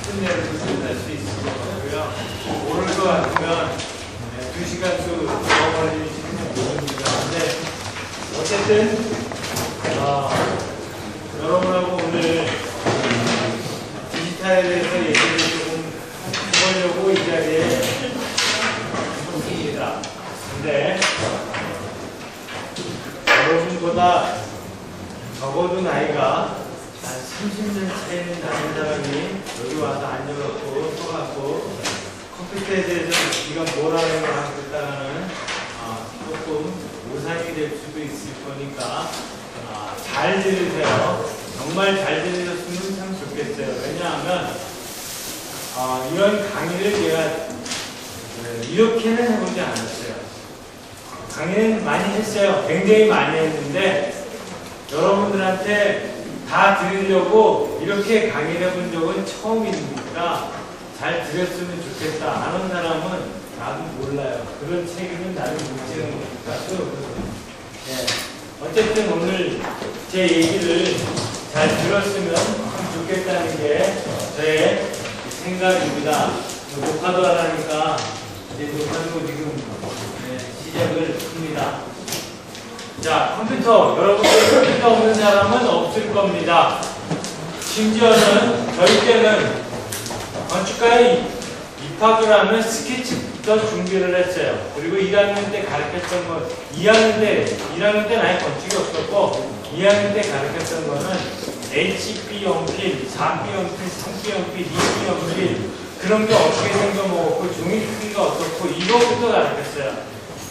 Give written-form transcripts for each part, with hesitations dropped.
끝내를 끝낼 수 있을 것 같고요. 오를 것 같으면 2시간 더 걸리시는 모릅니다. 근데 어쨌든 여러분하고 오늘 디지털에 대해서 얘기를 조금 해보려고 이 자리에 있습니다. 근데 여러분보다 적어도 나이가 한 30년 차이는 나는 사람이 여기 와서 앉아갖고 서갖고 컴퓨터에 대해서 이건 뭐라는 걸 하고 있다가는 조금 오산이 될 수도 있을 거니까 잘 들으세요. 정말 잘 들으셨으면 참 좋겠어요. 왜냐하면 이런 강의를 제가 이렇게는 해보지 않았어요. 강의는 많이 했어요. 굉장히 많이 했는데 여러분들한테 다 들으려고 이렇게 강의를 해본 적은 처음이니까 잘 들었으면 좋겠다. 아는 사람은 나도 몰라요. 그런 책임은 나를 못 지는 거니까. 어쨌든 오늘 제 얘기를 잘 들었으면 참 좋겠다는 게 저의 생각입니다. 녹화도 하라니까 이제 녹화도 지금 시작을 합니다. 자, 컴퓨터. 여러분들 컴퓨터 없는 사람은 없을 겁니다. 심지어는 저희 때는 건축가에 입학을 하면 스케치부터 준비를 했어요. 그리고 1학년 때 가르쳤던 거, 1학년 때는 아예 건축이 없었고, 2학년 때 가르쳤던 거는 HB 연필, 4B 연필, 3B 연필, 2B 연필, 그런 게 어떻게 생겨먹었고, 종이 크기가 어떻고, 이거부터 가르쳤어요.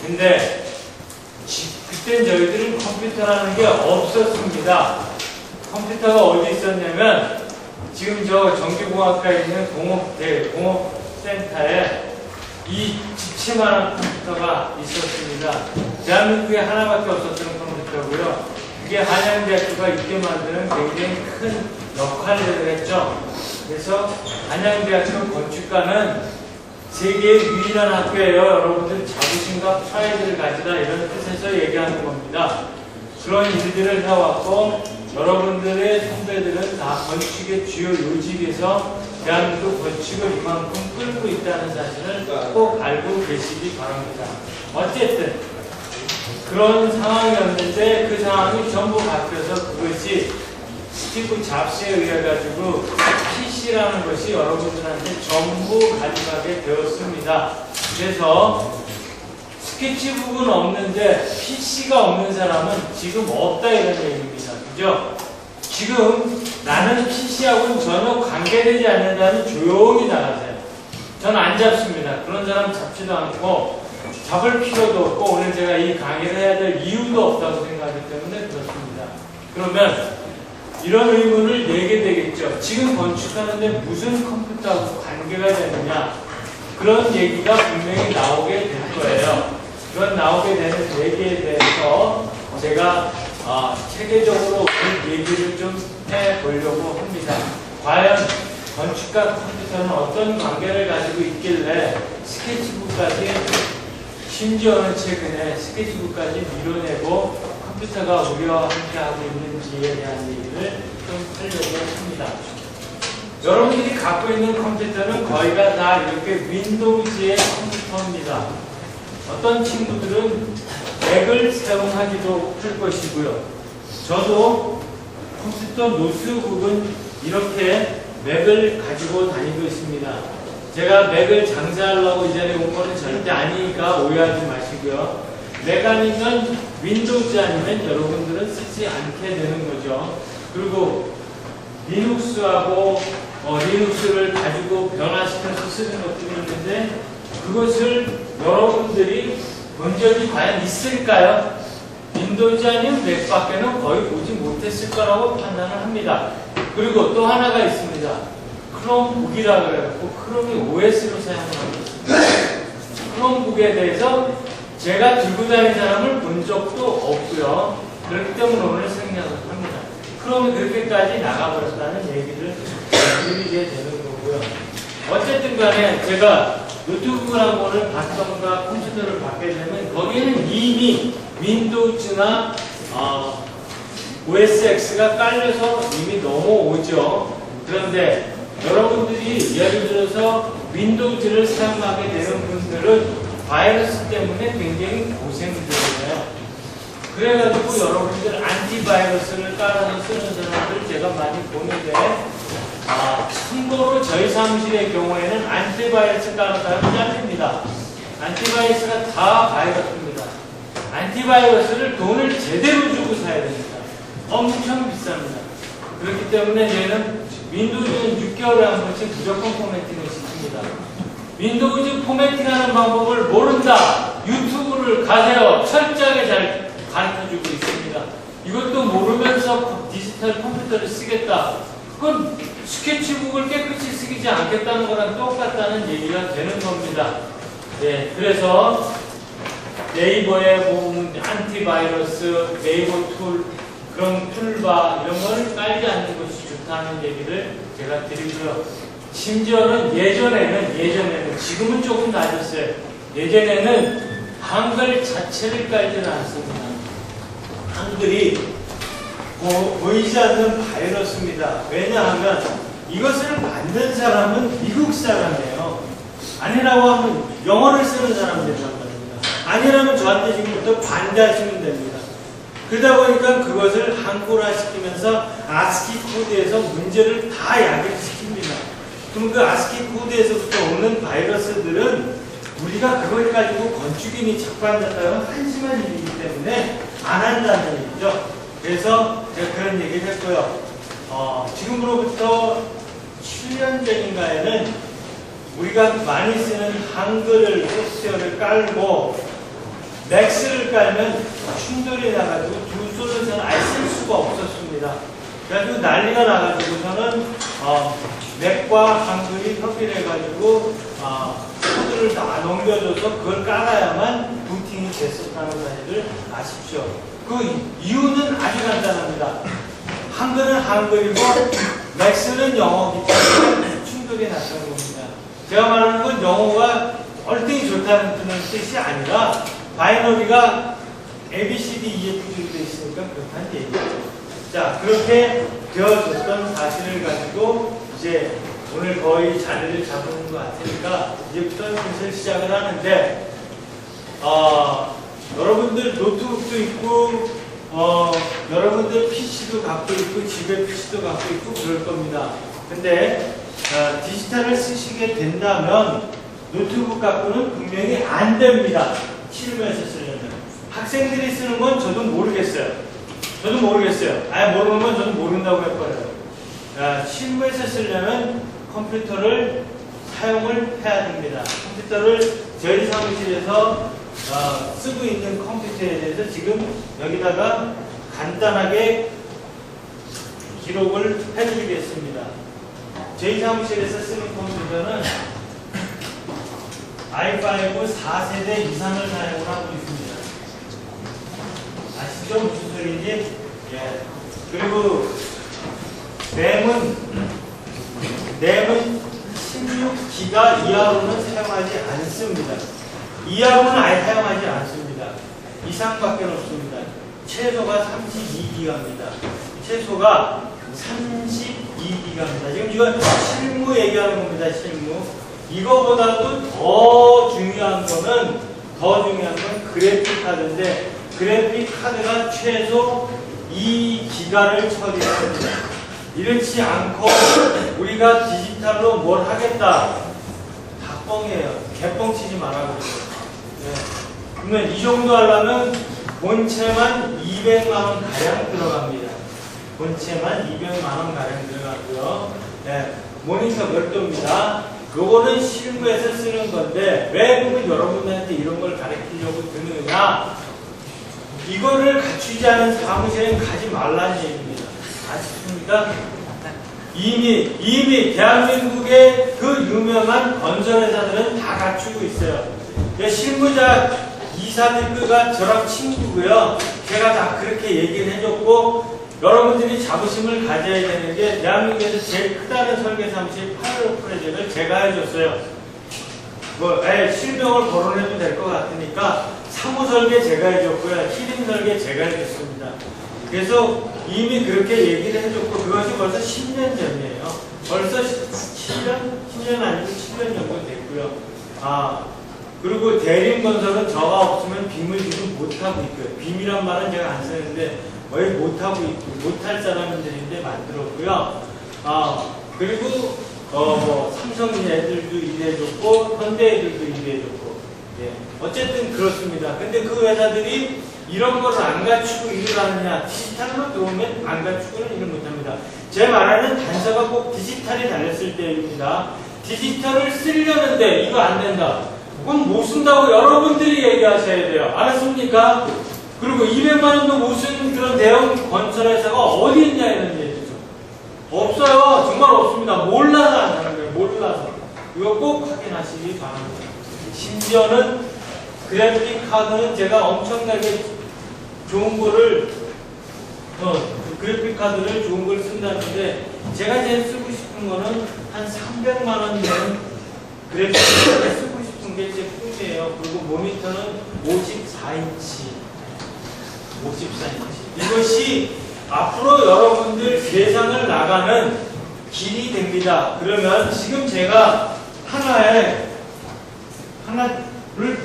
근데, 그땐 저희들은 컴퓨터라는 게 없었습니다. 컴퓨터가 어디 있었냐면, 지금 저 전기공학과에 있는 공업센터에 이 집채만한 컴퓨터가 있었습니다. 대한민국에 하나밖에 없었던 컴퓨터고요. 그게 한양대학교가 있게 만드는 굉장히 큰 역할을 했죠. 그래서 한양대학교 건축과는 세계의 유일한 학교예요. 여러분들 자부심과 프라이드를 가지라 이런 뜻에서 얘기하는 겁니다. 그런 일들을 해왔고 여러분들의 선배들은 다 건축의 주요 요직에서 대한민국 건축을 이만큼 끌고 있다는 사실을 꼭 알고 계시기 바랍니다. 어쨌든 그런 상황이었는데 그 상황이 전부 바뀌어서 그것이 스티브 잡스에 의해 가지고 PC라는 것이 여러분들한테 전부 가져가게 되었습니다. 그래서 스케치북은 없는데 PC가 없는 사람은 지금 없다 이런 얘기입니다. 그죠? 지금 나는 PC하고는 전혀 관계되지 않는다면 조용히 나가세요. 저는 안 잡습니다. 그런 사람 잡지도 않고 잡을 필요도 없고 오늘 제가 이 강의를 해야 될 이유도 없다고 생각하기 때문에 그렇습니다. 그러면 이런 의문을 내게 되겠죠. 지금 건축하는데 무슨 컴퓨터하고 관계가 되느냐 그런 얘기가 분명히 나오게 될 거예요. 그런 나오게 되는 얘기에 대해서 제가 체계적으로 그 얘기를 좀 해보려고 합니다. 과연 건축과 컴퓨터는 어떤 관계를 가지고 있길래 스케치북까지 심지어는 최근에 스케치북까지 밀어내고 컴퓨터가 우리와 함께하고 있는지에 대한 얘기를 좀 하려고 합니다. 여러분들이 갖고 있는 컴퓨터는 거의가 다 이렇게 윈도우즈의 컴퓨터입니다. 어떤 친구들은 맥을 사용하기도 할 것이고요. 저도 컴퓨터 노트북은 이렇게 맥을 가지고 다니고 있습니다. 제가 맥을 장사하려고 이 자리에 온 거는 절대 아니니까 오해하지 마시고요. 맥 아니면 윈도우즈 아니면 여러분들은 쓰지 않게 되는 거죠. 그리고 리눅스하고 리눅스를 가지고 변화시켜서 쓰는 것들이 있는데 그것을 여러분들이 본 적이 과연 있을까요? 윈도우즈 아니면 맥밖에는 거의 보지 못했을 거라고 판단을 합니다. 그리고 또 하나가 있습니다. 크롬북이라고 그래갖고 크롬이 OS로 사용하고 있습니다. 크롬북에 대해서 제가 들고 다니는 사람을 본 적도 없고요. 그렇기 때문에 오늘 생략을 합니다. 크롬이 그렇게까지 나가버렸다는 얘기를 드리게 되는 거고요. 어쨌든 간에 제가 노트북을 한 번을 받던가 컴퓨터를 받게 되면 거기에는 이미 윈도우즈나 OS X가 깔려서 이미 넘어오죠. 그런데 여러분들이 예를 들어서 윈도우즈를 사용하게 되는 분들은 바이러스 때문에 굉장히 고생들이에요. 그래가지고 여러분들 안티바이러스를 깔아서 쓰는 사람들 제가 많이 보는데, 참고로 저희 사무실의 경우에는 안티바이러스 깔았다면 잘립니다. 안티바이러스가 다 바이러스입니다. 안티바이러스를 돈을 제대로 주고 사야 됩니다. 엄청 비쌉니다. 그렇기 때문에 저희는 윈도우즈는 6개월에 한 번씩 무조건 포매팅을 시킵니다. 윈도우즈 포매팅하는 방법을 모른다. 유튜브를 가세요. 철저하게 잘 가르쳐주고 있습니다. 이것도 모르면서 디지털 컴퓨터를 쓰겠다. 그건 스케치북을 깨끗이 쓰지 않겠다는 거랑 똑같다는 얘기가 되는 겁니다. 네, 그래서 네이버에 보면 안티바이러스, 네이버 툴, 그런 툴바 이런 걸 깔지 않는 것이 좋다는 얘기를 제가 드리고요. 심지어는 예전에는 지금은 조금 낮았어요. 예전에는 한글 자체를 깔지는 않습니다. 한글이 보이지 않는 바이러스입니다. 왜냐하면 이것을 만든 사람은 미국 사람이에요. 아니라고 하면 영어를 쓰는 사람이 된단 말입니다. 아니라면 저한테 지금부터 반대하시면 됩니다. 그러다 보니까 그것을 한글화 시키면서 아스키 코드에서 문제를 다 야기시킵니다. 그럼 그 아스키 코드에서부터 오는 바이러스들은 우리가 그걸 가지고 건축인이 착반한다면 한심한 일이기 때문에 안 한다는 얘기죠. 그래서 제가 그런 얘기를 했고요. 지금으로부터 7년 전인가에는 우리가 많이 쓰는 한글을 소프트웨어를 깔고 맥스를 깔면 충돌이 나가지고 두 손에서는 아예 쓸 수가 없었습니다. 그래가지고 난리가 나가지고서는 맥과 한글이 협의를 해가지고 코드를 다 넘겨줘서 그걸 깔아야만 부팅이 됐었다는 사실을 아십시오. 그 이유는 아주 간단합니다. 한글은 한글이고 맥스는 영어이기 때문에 충돌이 났던 겁니다. 제가 말하는 건 영어가 얼등히 좋다는 그런 뜻이 아니라 바이너리가 ABCD, EFG로 되어 있으니까 그렇다는 얘기죠. 자, 그렇게 되어졌던 사실을 가지고 이제 오늘 거의 자리를 잡은 것 같으니까 이제부터 슬슬 시작을 하는데, 여러분들 노트북도 있고, 여러분들 PC도 갖고 있고, 집에 PC도 갖고 있고 그럴 겁니다. 근데 디지털을 쓰시게 된다면 노트북 갖고는 분명히 안 됩니다. 실무에서 쓰려면. 학생들이 쓰는 건 저도 모르겠어요. 아예 모르는 건 저도 모른다고 했거든요. 실무에서 쓰려면 컴퓨터를 사용을 해야 됩니다. 컴퓨터를 저희 사무실에서 쓰고 있는 컴퓨터에 대해서 지금 여기다가 간단하게 기록을 해드리겠습니다. 저희 사무실에서 쓰는 컴퓨터는 i5 4세대 이상을 사용을 하고 있습니다. 아시죠? 무슨 소리인지? 예. 그리고 램은 16기가 이하로는 사용하지 않습니다. 이하로는 아예 사용하지 않습니다. 이상밖에 없습니다. 최소가 32기가입니다. 최소가 32기가입니다. 지금 이건 실무 얘기하는 겁니다. 실무. 이거보다도 더 중요한 건 그래픽 카드인데, 그래픽 카드가 최소 2기가를 처리합니다. 이렇지 않고 우리가 디지털로 뭘 하겠다, 다 뻥이에요. 개뻥 치지 말라고 그래요. 네. 그러면 이 정도 하려면 본체만 200만원 가량 들어갑니다. 본체만 200만원 가량 들어가고요. 네. 모니터 별도입니다. 요거는 실무에서 쓰는 건데 왜 그러면 여러분들한테 이런 걸 가르치려고 드느냐? 이거를 갖추지 않은 사무실엔 가지 말라는 얘기입니다. 아십니까? 이미 대한민국의 그 유명한 건설회사들은 다 갖추고 있어요. 실무자 이사들과 저랑 친구고요. 제가 다 그렇게 얘기를 해줬고, 여러분들이 자부심을 가져야 되는 게 대한민국에서 제일 크다는 설계 사무실 파일럿 프로젝트를 제가 해줬어요. 실명을 거론해도 될 것 같으니까 사무 설계 제가 해줬고요. 히딩 설계 제가 해줬습니다. 그래서 이미 그렇게 얘기를 해줬고, 그것이 벌써 10년 전이에요. 벌써 7년 8년 아니고 7년 정도 됐고요. 그리고 대림건설은 저가 없으면 빔을 지금 못하고 있고요. 빔이란 말은 제가 안 쓰는데 거의 못하고 있고 못할 사람들인데 만들었고요. 그리고 삼성 애들도 일해줬고 현대 애들도 일해줬고 어쨌든 그렇습니다. 근데 그 회사들이 이런 거를 안 갖추고 일을 하느냐, 디지털로 들어오면 안 갖추고는 일을 못합니다. 제 말하는 단서가 꼭 디지털이 달렸을 때입니다. 디지털을 쓰려는데 이거 안 된다. 그건 못 쓴다고 여러분들이 얘기하셔야 돼요. 알았습니까? 그리고 200만 원도 못 쓰는 그런 대형 건설회사가 어디 있냐 이런 얘기죠. 없어요. 정말 없습니다. 몰라서 안 하는 거예요. 몰라서. 이거 꼭 확인하시기 바랍니다. 심지어는 그래픽 카드는 제가 엄청나게 좋은 거를 그래픽 카드를 좋은 걸 쓴다는데 제가 제일 쓰고 싶은 거는 한 300만 원 되는 그래픽 카드를 쓰고 싶은 게 제 꿈이에요. 그리고 모니터는 54인치. 이것이 앞으로 여러분들 세상을 나가는 길이 됩니다. 그러면 지금 제가 하나를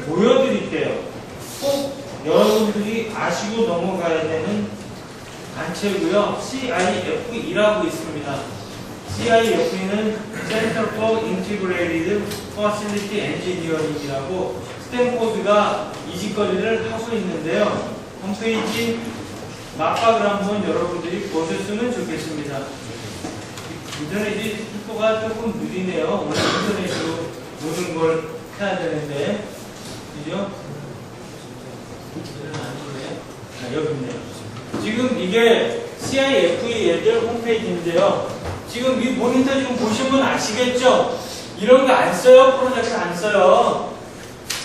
보여드릴게요. 꼭 여러분들이 아시고 넘어가야 되는 단체고요. CIFE라고 있습니다. CIFE는 Center for Integrated Facility Engineering이라고 스탠포드가 이 짓거리를 하고 있는데요. 홈페이지 막박을 한번 여러분들이 보셨으면 좋겠습니다. 인터넷이 속도가 조금 느리네요. 오늘 인터넷으로 모든 걸 해야 되는데, 그죠? 여기 있네요. 지금 이게 CIFE 애들 홈페이지인데요. 지금 이 모니터 지금 보시면 아시겠죠? 이런 거 안 써요. 프로젝트 안 써요.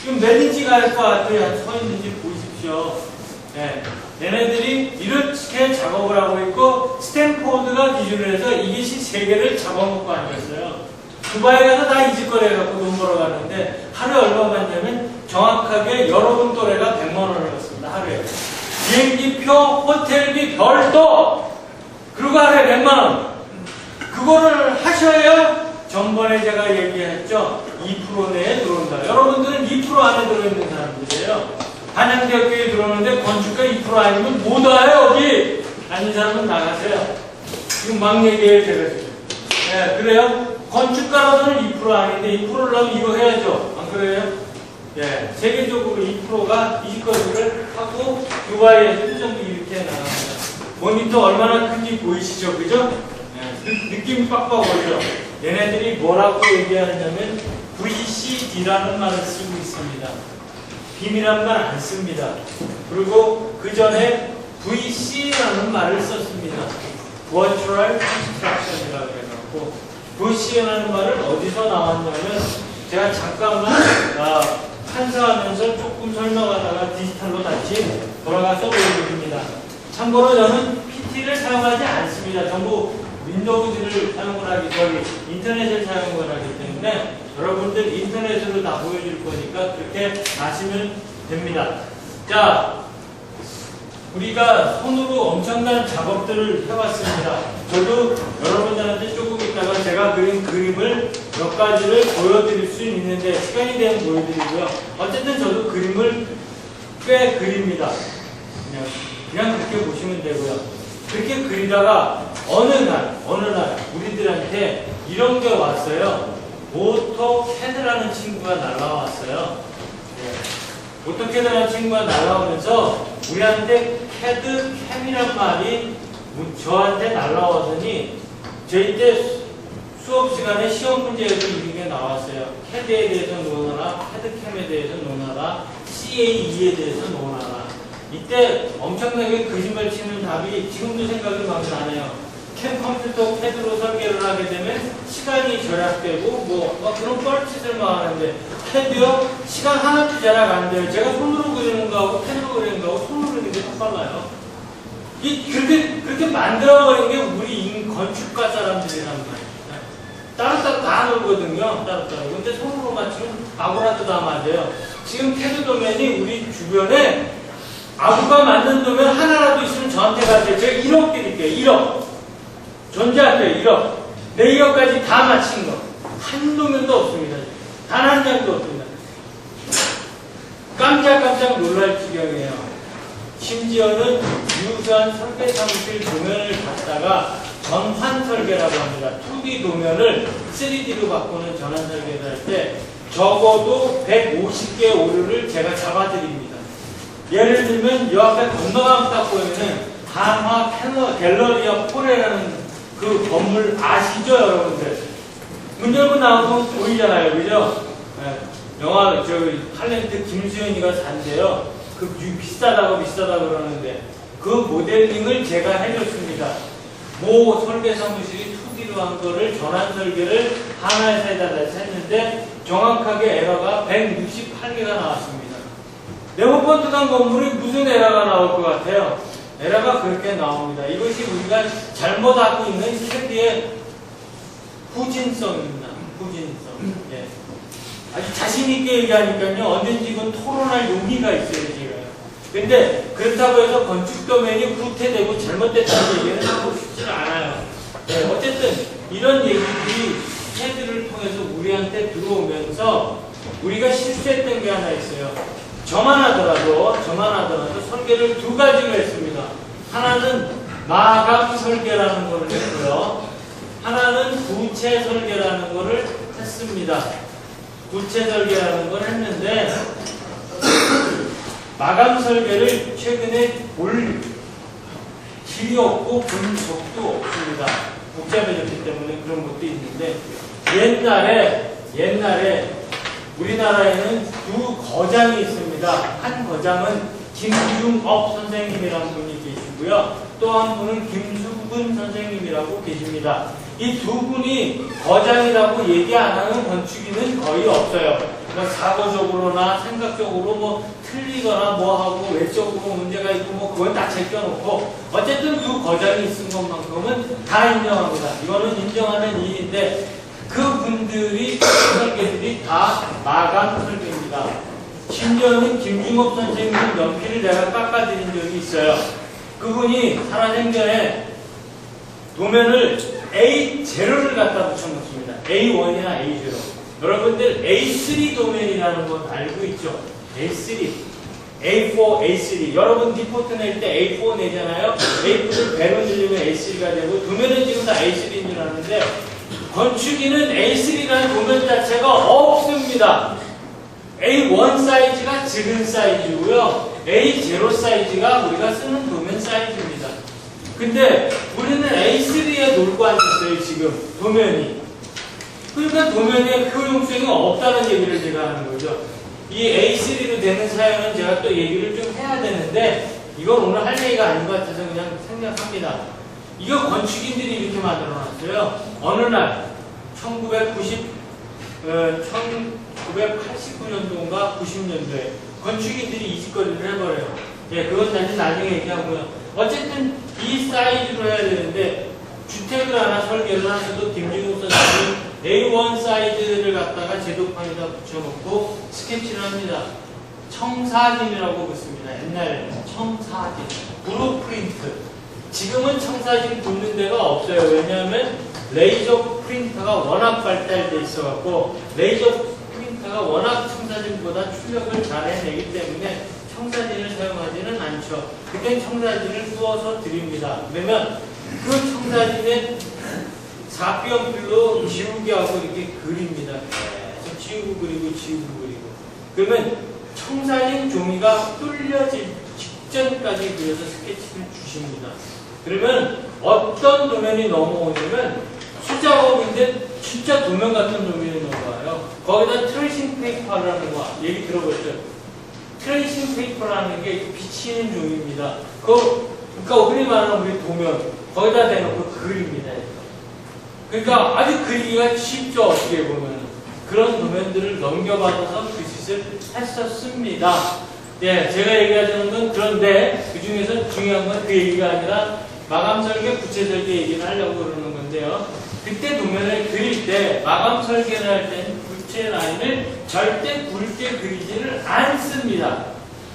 지금 몇 인치가 할 것 같아요? 서 있는지 보십시오. 얘네들이 이렇게 작업을 하고 있고 스탠포드가 기준으로 해서 이것이 3개를 잡아먹고 앉았어요. 두바이 가서 다 이 짓거리 해갖고 돈 벌어가는데 하루에 얼마 받냐면 정확하게 여러분 또래가 100만 원을 받습니다. 하루에. 비행기표, 호텔비 별도! 그리고 하루에 100만 원. 그거를 하셔야 전번에 제가 얘기했죠. 2% 내에 들어온다. 여러분들은 2% 안에 들어있는 사람들이에요. 한양대학교에 들어오는데 건축가 2% 아니면 못 와요, 여기! 아닌 사람은 나가세요. 지금 막 얘기해요, 제가 지금. 그래요? 건축가로서는 2% 아닌데 2%를 하면 이거 해야죠. 안 그래요? 세계적으로 2%가 이 짓거리를 하고 두바이에서 정도 이렇게 나갑니다. 모니터 얼마나 큰지 보이시죠? 그죠? 느낌이 빡빡 오죠? 얘네들이 뭐라고 얘기하냐면 VCD라는 말을 쓰고 있습니다. 빔이란 말 안 씁니다. 그리고 그 전에 VC라는 말을 썼습니다. Virtual Construction이라고 해갖고 VC라는 말은 어디서 나왔냐면 제가 잠깐만 판사하면서 조금 설명하다가 디지털로 다시 돌아가서 보여드립니다. 참고로 저는 PT를 사용하지 않습니다. 전부 윈도우즈를 사용을 하기 전에 인터넷을 사용을 하기 때문에 여러분들 인터넷으로 다 보여줄 거니까 그렇게 아시면 됩니다. 자, 우리가 손으로 엄청난 작업들을 해봤습니다. 저도 여러분들한테 조금 있다가 제가 그린 그림을 몇 가지를 보여드릴 수 있는데 시간이 되면 보여드리고요. 어쨌든 저도 그림을 꽤 그립니다. 그냥 그렇게 보시면 되고요. 그렇게 그리다가 어느 날 우리들한테 이런 게 왔어요. 오토캐드라는 친구가 날라왔어요. 오토캐드라는 친구가 날라오면서 우리한테 캐드 캠이란 말이 저한테 날라오더니 저희 때 수업 시간에 시험 문제에서 이게 나왔어요. 캐드에 대해서 논하라, 캐드 캠에 대해서 논하라, CAE에 대해서 논하라. 이때 엄청나게 거짓말 치는 답이 지금도 생각이 막 나네요. 캠 컴퓨터 캐드로 설계를 하게 되면 시간이 절약되고 뭐 그런 뻘짓을만 하는데 캐드요? 시간 하나도 절약 안 돼요. 제가 손으로 그리는 거하고 펜으로 그리는 거하고 손으로 그리는 게 더 빨라요. 그렇게 만들어버린 게 우리 건축가 사람들이란 말이에요. 따로따로 다 놀거든요. 따로따로. 근데 손으로 맞추면 아무나도 다 맞아요. 지금 캐드 도면이 우리 주변에 아무가 만든 도면 하나라도 있으면 저한테 가세요. 제가 1억 드릴게요. 1억. 존재할게요. 1억. 레이어까지 다 맞힌 거. 한 도면도 없습니다. 단 한 장도 없습니다. 깜짝깜짝 놀랄 지경이에요. 심지어는 유사한 설계 사무실 도면을 갖다가 전환 설계라고 합니다. 2D 도면을 3D로 바꾸는 전환 설계를 할 때 적어도 150개의 오류를 제가 잡아드립니다. 예를 들면 이 앞에 건너가면 딱 보이면은 한화 갤러리아 포레라는 그 건물 아시죠, 여러분들? 문 열고 나오면 보이잖아요, 그죠? 네. 영화 탤런트 김수현이가 산대요. 그 비싸다고 그러는데 그 모델링을 제가 해줬습니다. 모 설계 사무실이 2D로 한 거를 전환 설계를 하나에다 했는데 정확하게 에러가 168개가 나왔습니다. 네모폰트단 건물이 무슨 에러가 나올 것 같아요? 에러가 그렇게 나옵니다. 이것이 우리가 잘못하고 있는 CAD의 후진성입니다. 후진성. 예. 아주 자신있게 얘기하니까요, 언젠지 이건 토론할 용기가 있어요, 제가. 근데 그렇다고 해서 건축 도면이 후퇴되고 잘못됐다는 얘기는 하고 싶지는 않아요. 네, 어쨌든 이런 얘기들이 CAD를 통해서 우리한테 들어오면서 우리가 실수했던 게 하나 있어요. 저만 하더라도 설계를 두 가지로 했습니다. 하나는 마감 설계라는 걸 했고요. 하나는 부채 설계라는 걸 했습니다. 부채 설계라는 걸 했는데 마감 설계를 최근에 볼 길이 없고 본 적도 없습니다. 복잡해졌기 때문에 그런 것도 있는데 옛날에 우리나라에는 두 거장이 있습니다. 한 거장은 김중업 선생님이라는 분이 계시고요. 또 한 분은 김수근 선생님이라고 계십니다. 이 두 분이 거장이라고 얘기 안 하는 건축인은 거의 없어요. 그러니까 사고적으로나 생각적으로 뭐 틀리거나 뭐 하고 외적으로 문제가 있고 뭐 그건 다 제껴놓고 어쨌든 두 거장이 있은 것만큼은 다 인정합니다. 이거는 인정하는 일인데 그분들이 설계들이 다 마감 설계입니다. 심지어는 김중업 선생님 연필을 내가 깎아드린 적이 있어요. 그분이 살아생전에 도면을 A0를 갖다 붙여놓습니다. A1이나 A0. 여러분들 A3 도면이라는 건 알고 있죠? A3, A4, A3. 여러분 리포트 낼 때 A4 내잖아요. A4를 배로 늘리면 A3가 되고 도면은 지금 다 A3인 줄 아는데 건축인은 A3라는 도면 자체가 없습니다. A1 사이즈가 작은 사이즈고요. A0 사이즈가 우리가 쓰는 도면 사이즈입니다. 근데 우리는 A3에 놀고 앉았어요, 지금. 도면이. 그러니까 도면의 효용성이 없다는 얘기를 제가 하는 거죠. 이 A3로 되는 사연은 제가 또 얘기를 좀 해야 되는데 이건 오늘 할 얘기가 아닌 것 같아서 그냥 생략합니다. 이거 건축인들이 이렇게 만들어 놨어요. 어느 날 1989년도인가 90년도에 건축인들이 이 짓거리를 해버려요. 예, 그건 사실 나중에 얘기하고요. 어쨌든 이 사이즈로 해야 되는데 주택을 하나 설계를 하셔도 김진욱 선생님이 A1 사이즈를 갖다가 제도판에다 붙여놓고 스케치를 합니다. 청사진이라고 붙습니다. 옛날에는 청사진, 브루프린트. 지금은 청사진 붙는 데가 없어요. 왜냐하면 레이저 프린터가 워낙 발달돼 있어갖고 레이저 프린터가 워낙 청사진보다 출력을 잘 해내기 때문에 청사진을 사용하지는 않죠. 그때 청사진을 쏘아서 드립니다. 그러면 그 청사진에 4B연필로 지우개 하고 이렇게 그립니다. 계속 지우고 그리고 그러면 청사진 종이가 뚫려질 직전까지 그려서 스케치를 주십니다. 그러면 어떤 도면이 넘어오냐면 수작업인데 진짜 도면 같은 도면이 넘어와요. 거기다 트레이싱 페이퍼라는 거 얘기 들어보셨죠? 트레이싱 페이퍼라는 게 비치는 종이입니다. 그러니까 흔히 말하는 우리 도면 거기다 대놓고 그립니다. 그러니까 아주 그리기가 쉽죠. 어떻게 보면 그런 도면들을 넘겨받아서 그 짓을 했었습니다. 예, 제가 얘기하자는 건 그런데 그 중에서 중요한 건 그 얘기가 아니라 마감 설계, 부채 설계 얘기를 하려고 그러는 건데요. 그때 도면을 그릴 때 마감 설계를 할 때는 부채 라인을 절대 굵게 그리지를 않습니다.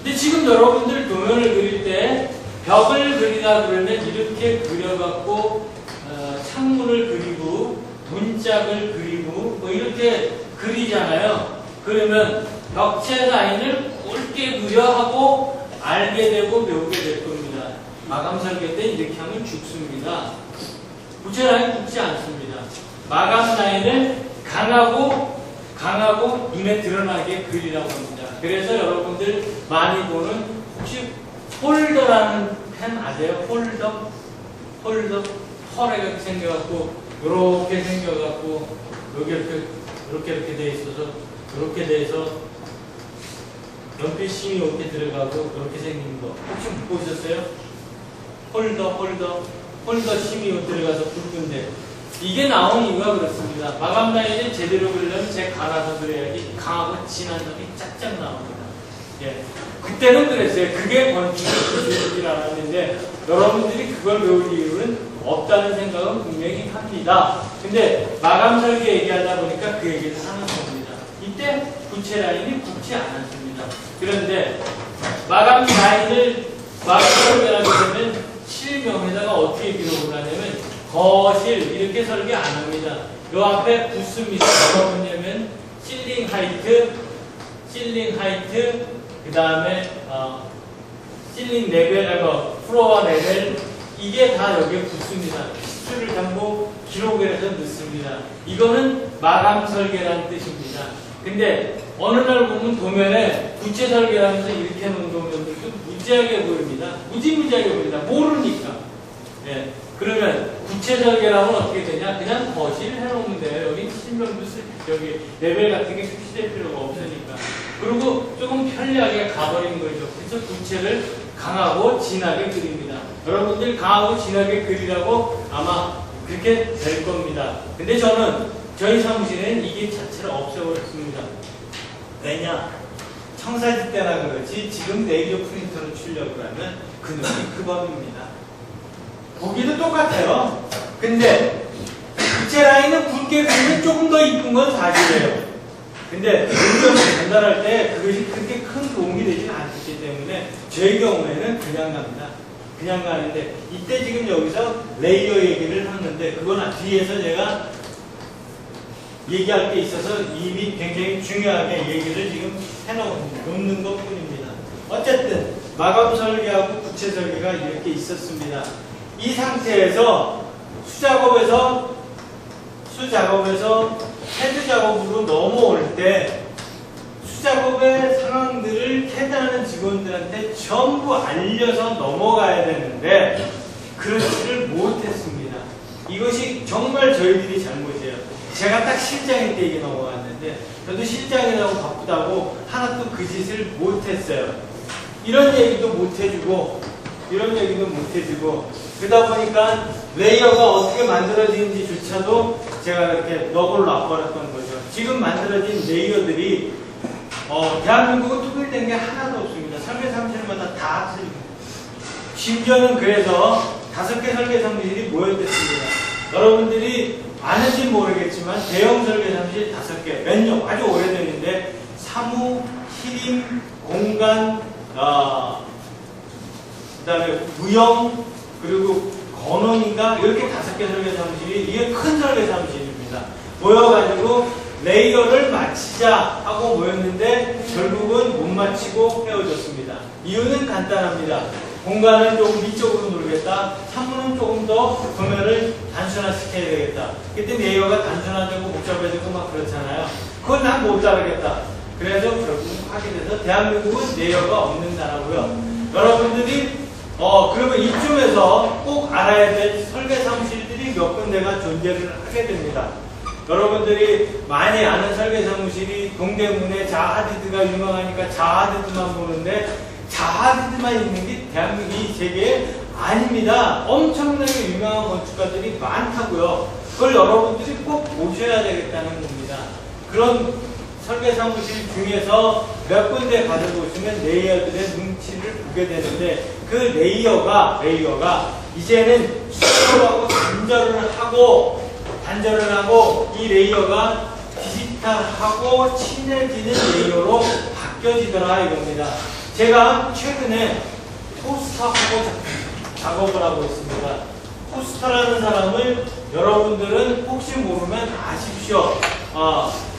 근데 지금 여러분들 도면을 그릴 때 벽을 그리다 그러면 이렇게 그려갖고 창문을 그리고 문짝을 그리고 뭐 이렇게 그리잖아요. 그러면 벽체 라인을 굵게 그려 하고 알게 되고 배우게 될 겁니다. 마감 설계 때 이렇게 하면 죽습니다. 부채 라인 굵지 않습니다. 마감 라인을 강하고 눈에 드러나게 그리라고 합니다. 그래서 여러분들 많이 보는 혹시 폴더라는 펜 아세요? 폴더? 털에 생겨갖고 이렇게 생겨갖고 여기 이렇게 돼 있어서 이렇게 돼서 연필심이 이렇게 들어가고 이렇게 생긴 거 혹시 보셨어요? 폴더 심이 들어가서 굵은데 이게 나온 이유가 그렇습니다. 마감 라인을 제대로 그리려면 제 갈아서 그려야지 강하고 진한 점이 짝짝 나옵니다. 예. 그때는 그랬어요. 그게 건축의 기술인 알았는데 여러분들이 그걸 배울 이유는 없다는 생각은 분명히 합니다. 근데 마감 설계 얘기하다 보니까 그 얘기를 하는 겁니다. 이때 부채 라인이 굵지 않았습니다. 그런데 마감 설계하게 되면 실명에다가 어떻게 기록을 하냐면 거실 이렇게 설계 안 합니다. 요 앞에 붙습니다. 뭐가 붙냐면 실링 하이트 그 다음에 실링 레벨, 플로어 레벨 이게 다 여기에 붙습니다. 수를 전부 기록을 해서 넣습니다. 이거는 마감 설계라는 뜻입니다. 근데 어느 날 보면 도면에 부채 설계라면서 이렇게 놓은 도면들도 무지하게 보입니다. 무지하게 보입니다. 모르니까. 예. 그러면 부채 설계라면 어떻게 되냐? 그냥 거실을 해놓으면 돼요. 여기 실명도 여기 레벨 같은 게 표시될 필요가 없으니까. 그리고 조금 편리하게 가버리는 거죠. 그래서 부채를 강하고 진하게 그립니다. 여러분들 강하고 진하게 그리라고 아마 그렇게 될 겁니다. 근데 저는 저희 사무실에는 이게 자체를 없애버렸습니다. 왜냐? 청사진 때나 그렇지 지금 레이저 프린터로 출력을 하면 그 놈이 그 법입니다. 보기도 똑같아요. 근데 부채 라인은 굵게 그리면 조금 더 이쁜 건 사실이에요. 근데 의견을 전달할 때 그것이 그렇게 큰 도움이 되지는 않기 때문에 저희 경우에는 그냥 갑니다. 그냥 가는데 이때 지금 여기서 레이어 얘기를 하는데 그건 뒤에서 제가 얘기할 게 있어서 이미 굉장히 중요하게 얘기를 지금 해놓는 것 뿐입니다. 어쨌든 마감 설계하고 부채 설계가 이렇게 있었습니다. 이 상태에서 수작업에서 헤드 작업으로 넘어올 때 수작업의 상황들을 캐드하는 직원들한테 전부 알려서 넘어가야 되는데 그렇지를 못했습니다. 이것이 정말 저희들이 잘못이에요. 제가 딱 실장일 때 이게 넘어갔는데 저도 실장이라고 바쁘다고 하나도 그 짓을 못했어요. 이런 얘기도 못해주고 그러다 보니까 레이어가 어떻게 만들어지는지조차도 제가 이렇게 너굴 놔버렸던 거죠. 지금 만들어진 레이어들이 대한민국은 통일된 게 하나도 없습니다. 설계 사무실마다 다 틀립니다. 심지어는 그래서 5개 설계 사무실이 모여있습니다. 여러분들이 아는지 모르겠지만 대형 설계 사무실 5개 몇 년 아주 오래됐는데 사무, 히림, 공간, 그 다음에 무형 그리고 건원인가 이렇게 5개 설계 사무실이 이게 큰 설계 사무실입니다. 모여가지고 레이어를 맞히자 하고 모였는데 결국은 못 맞히고 헤어졌습니다. 이유는 간단합니다. 공간은 조금 위쪽으로 누르겠다. 사무는 조금 더 도면을 단순화시켜야 되겠다. 그때 레이어가 단순화되고 복잡해지고 막 그렇잖아요. 그건 난 못 따르겠다. 그래서 결국 하게 돼서 대한민국은 레이어가 없는 나라고요. 여러분들이 그러면 이쯤에서 꼭 알아야 될 설계 사무실들이 몇 군데가 존재를 하게 됩니다. 여러분들이 많이 아는 설계 사무실이 동대문에 자하디드가 유명하니까 자하디드만 보는데 자하디드만 있는 게 대한민국 이 세계에 아닙니다. 엄청나게 유명한 건축가들이 많다고요. 그걸 여러분들이 꼭 보셔야 되겠다는 겁니다. 그런 설계 사무실 중에서 몇 군데 가져보시면 레이어들의 눈치를 보게 되는데 그 레이어가 이제는 수정하고 단절을 하고 이 레이어가 디지털하고 친해지는 레이어로 바뀌어지더라 이겁니다. 제가 최근에 포스터하고 작업을 하고 있습니다. 포스터라는 사람을 여러분들은 혹시 모르면 아십시오.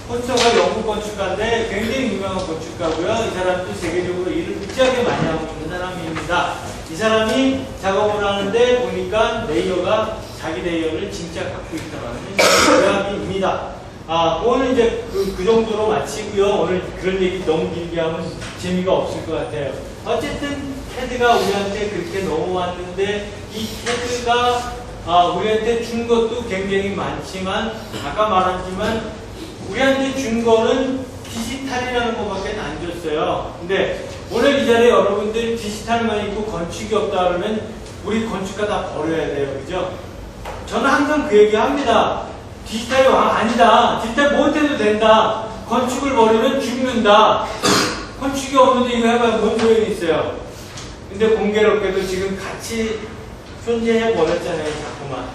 포스터가 영국 건축가인데 굉장히 유명한 건축가고요. 이 사람도 세계적으로 일을 무지하게 많이 하고 있는 사람입니다. 이 사람이 작업을 하는데 보니까 레이어가 자기 레이어를 진짜 갖고 있다는 이야기입니다. 그거는 이제 그 정도로 마치고요. 오늘 그런 얘기 너무 길게 하면 재미가 없을 것 같아요. 어쨌든 캐드가 우리한테 그렇게 넘어왔는데 이 캐드가 우리한테 준 것도 굉장히 많지만 아까 말했지만 우리한테 준 거는 디지털이라는 것밖에 안 줬어요. 근데 오늘 이 자리에 여러분들 디지털만 있고 건축이 없다 그러면 우리 건축가 다 버려야 돼요. 그죠? 저는 항상 그 얘기 합니다. 디지털이 아니다. 디지털 못해도 된다. 건축을 버리면 죽는다. 건축이 없는데 이거 해봐야 뭔 소용이 있어요. 근데 공교롭게도 지금 같이 존재해 버렸잖아요. 자꾸만.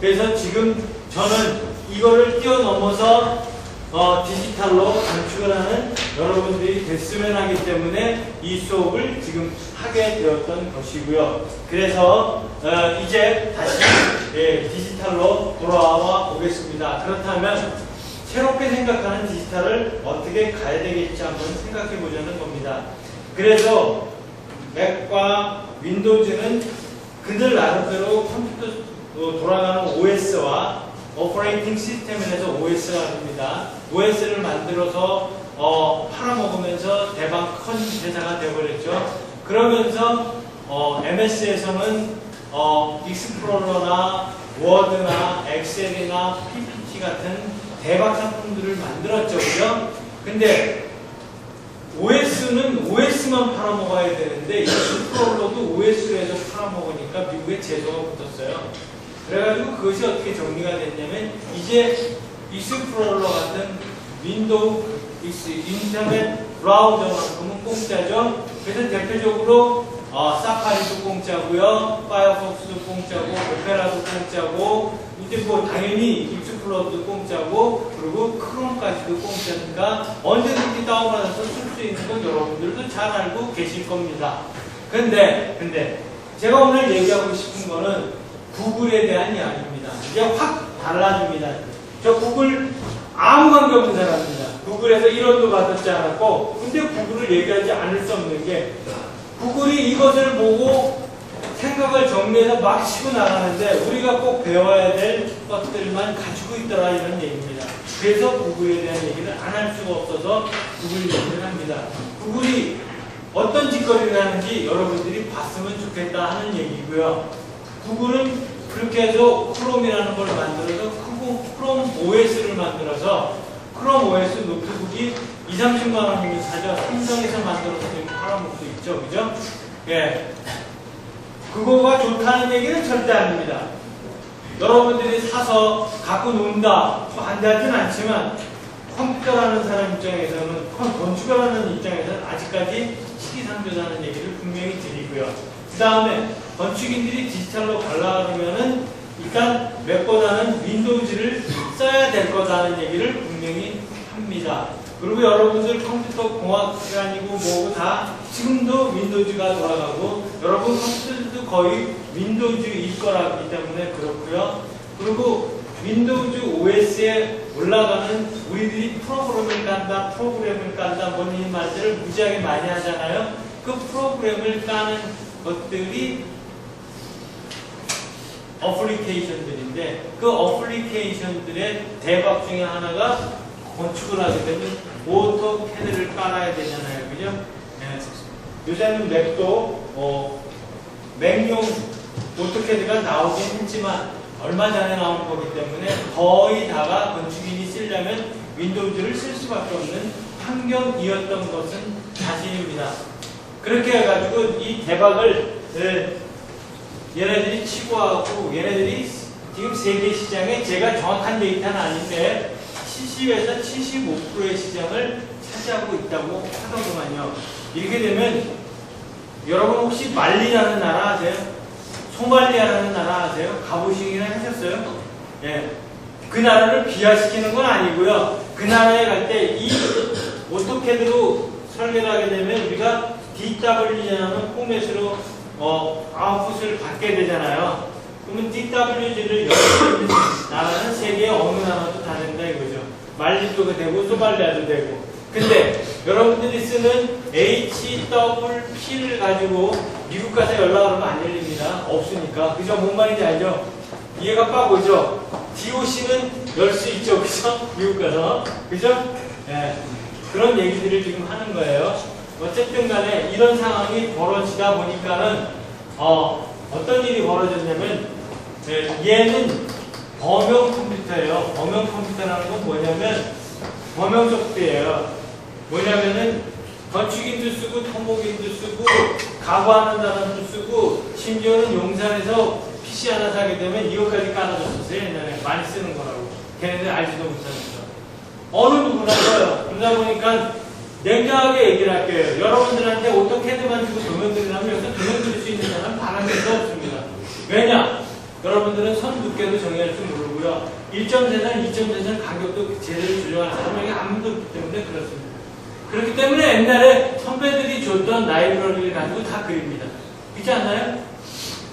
그래서 지금 저는 이거를 뛰어넘어서 디지털로 건축을 하는 여러분들이 됐으면 하기 때문에 이 수업을 지금 하게 되었던 것이고요. 그래서 이제 다시 디지털로 돌아와 보겠습니다. 그렇다면 새롭게 생각하는 디지털을 어떻게 가야 되겠지 한번 생각해 보자는 겁니다. 그래서 맥과 윈도우즈는 그들 나름대로 컴퓨터 돌아가는 OS와 오퍼레이팅 시스템에서 OS가 됩니다. OS를 만들어서 팔아먹으면서 대박 큰 회사가 되어버렸죠. 그러면서 MS에서는 익스플로러나 워드나 엑셀이나 PPT 같은 대박 상품들을 만들었죠. 그죠? 근데 OS는 OS만 팔아먹어야 되는데 익스플로러도 OS에서 팔아먹으니까 미국에 제도가 붙었어요. 그래가지고 그것이 어떻게 정리가 됐냐면 이제 익스플로러 같은 윈도우 인터넷 브라우저만큼은 공짜죠. 그래서 대표적으로 사파리도 공짜고요, 파이어폭스도 공짜고, 오페라도 공짜고, 이제 뭐 당연히 익스플로러도 공짜고, 그리고 크롬까지도 공짜니까 언제든지 다운받아서 쓸 수 있는 건 여러분들도 잘 알고 계실 겁니다. 근데 제가 오늘 얘기하고 싶은 거는 구글에 대한 이야기입니다. 이제 확 달라집니다. 저 구글 아무 관계 없는 사람입니다. 구글에서 1원도 받았지 않았고, 근데 구글을 얘기하지 않을 수 없는 게 구글이 이것을 보고 생각을 정리해서 막 치고 나가는데 우리가 꼭 배워야 될 것들만 가지고 있더라 이런 얘기입니다. 그래서 구글에 대한 얘기를 안 할 수가 없어서 구글 얘기를 합니다. 구글이 어떤 짓거리를 하는지 여러분들이 봤으면 좋겠다 하는 얘기고요. 구글은 그렇게 해서 크롬이라는 걸 만들어서 크롬 OS를 만들어서 크롬 OS 노트북이 20-30만 원이면 사죠. 삼성에서 만들어서 지금 팔아먹고 있죠. 그죠? 예. 그거가 좋다는 얘기는 절대 아닙니다. 여러분들이 사서 갖고 논다, 반대하진 않지만 컴퓨터라는 사람 입장에서는, 건축하는 입장에서는 아직까지 시기상조라는 얘기를 분명히 드리고요. 그 다음에 건축인들이 디지털로 가려면 일단 맥보다는 윈도우즈를 써야 될 거다는 얘기를 분명히 합니다. 그리고 여러분들 컴퓨터 공학시간이고 뭐고 다 지금도 윈도우즈가 돌아가고 여러분 컴퓨터들도 거의 윈도우즈일 거라기 때문에 그렇고요. 그리고 윈도우즈 OS에 올라가는 우리들이 프로그램을 깐다 뭐니 말들을 무지하게 많이 하잖아요. 그 프로그램을 까는 것들이 어플리케이션들인데 그 어플리케이션들의 대박 중에 하나가 건축을 하게 되면 오토캐드를 깔아야 되잖아요. 그죠? 네. 요새는 맥도 맥용 오토캐드가 나오긴 했지만 얼마 전에 나온 거기 때문에 거의 다가 건축인이 쓰려면 윈도우즈를 쓸 수밖에 없는 환경이었던 것은 사실입니다. 그렇게 해가지고 이 대박을 얘네들이 치고 하고 얘네들이 지금 세계 시장에 제가 정확한 데이터는 아닌데 70에서 75%의 시장을 차지하고 있다고 하더구만요. 이렇게 되면 여러분 혹시 말리라는 나라 아세요? 소말리아라는 나라 아세요? 가보시기나 하셨어요? 예. 그 나라를 비하시키는 건 아니고요. 그 나라에 갈 때 이 오토캐드로 설계를 하게 되면 우리가 DW라는 포맷으로 아웃풋을 받게 되잖아요. 그러면 DWG를 열고 있는 나라는 세계 어느 나라도 다 된다 이거죠. 말리도 되고 소말리아도 되고. 근데 여러분들이 쓰는 HWP를 가지고 미국 가서 연락을 하면 안 열립니다. 없으니까. 그죠? 뭔 말인지 알죠? 이해가 빡 오죠? DOC는 열 수 있죠. 그죠? 미국 가서. 그죠? 예. 그런 얘기들을 지금 하는 거예요. 어쨌든 간에 이런 상황이 벌어지다 보니까는 어떤 일이 벌어졌냐면 얘는 범용 컴퓨터예요. 범용 컴퓨터라는 건 뭐냐면 범용 소프트웨어예요. 뭐냐면은 건축인도 쓰고 토목인도 쓰고 가구하는 사람도 쓰고 심지어는 용산에서 PC 하나 사게 되면 이것까지 깔아줬었어요. 옛날에 많이 쓰는 거라고. 걔네들 알지도 못하니까. 어느 누구나 써요. 그러다 보니까 냉정하게 얘기를 할게요. 여러분들한테 오토캐드만 주고 도면 그리라면 여기서 도면 그릴 수 있는 사람은 단 한 명도 없습니다. 왜냐? 여러분들은 선 두께도 정의할 줄 모르고요. 1.3선, 2.3선 간격도 제대로 조정할 사람이 아무도 없기 때문에 그렇습니다. 그렇기 때문에 옛날에 선배들이 줬던 라이브러리를 가지고 다 그립니다. 그렇지 않나요?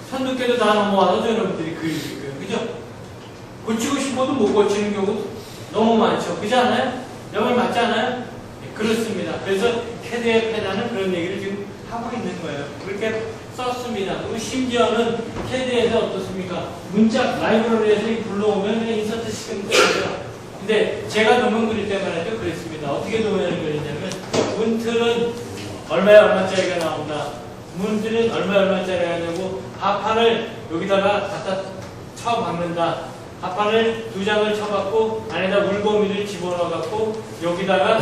선 두께도 다 넘어와서 여러분들이 그리실 거예요. 그죠? 고치고 싶어도 못 고치는 경우도 너무 많죠. 그렇지 않아요? 내 말 맞지 않아요? 네, 그렇습니다. 그래서 캐드의 패단은 그런 얘기를 지금 하고 있는 거예요. 그렇게 썼습니다. 그리고 심지어는 캐드에서 어떻습니까? 문짝 라이브러리에서 불러오면 그냥 인서트 시키면 되죠. 근데 제가 도면 그릴 때만 해도 그랬습니다. 어떻게 도면을 그리냐면 문틀은 얼마짜리가 나온다. 문틀은 얼마짜리가 되고 하판을 여기다가 갖다 쳐박는다. 하판을 2장을 쳐박고 안에다 물고미를 집어넣어갖고 여기다가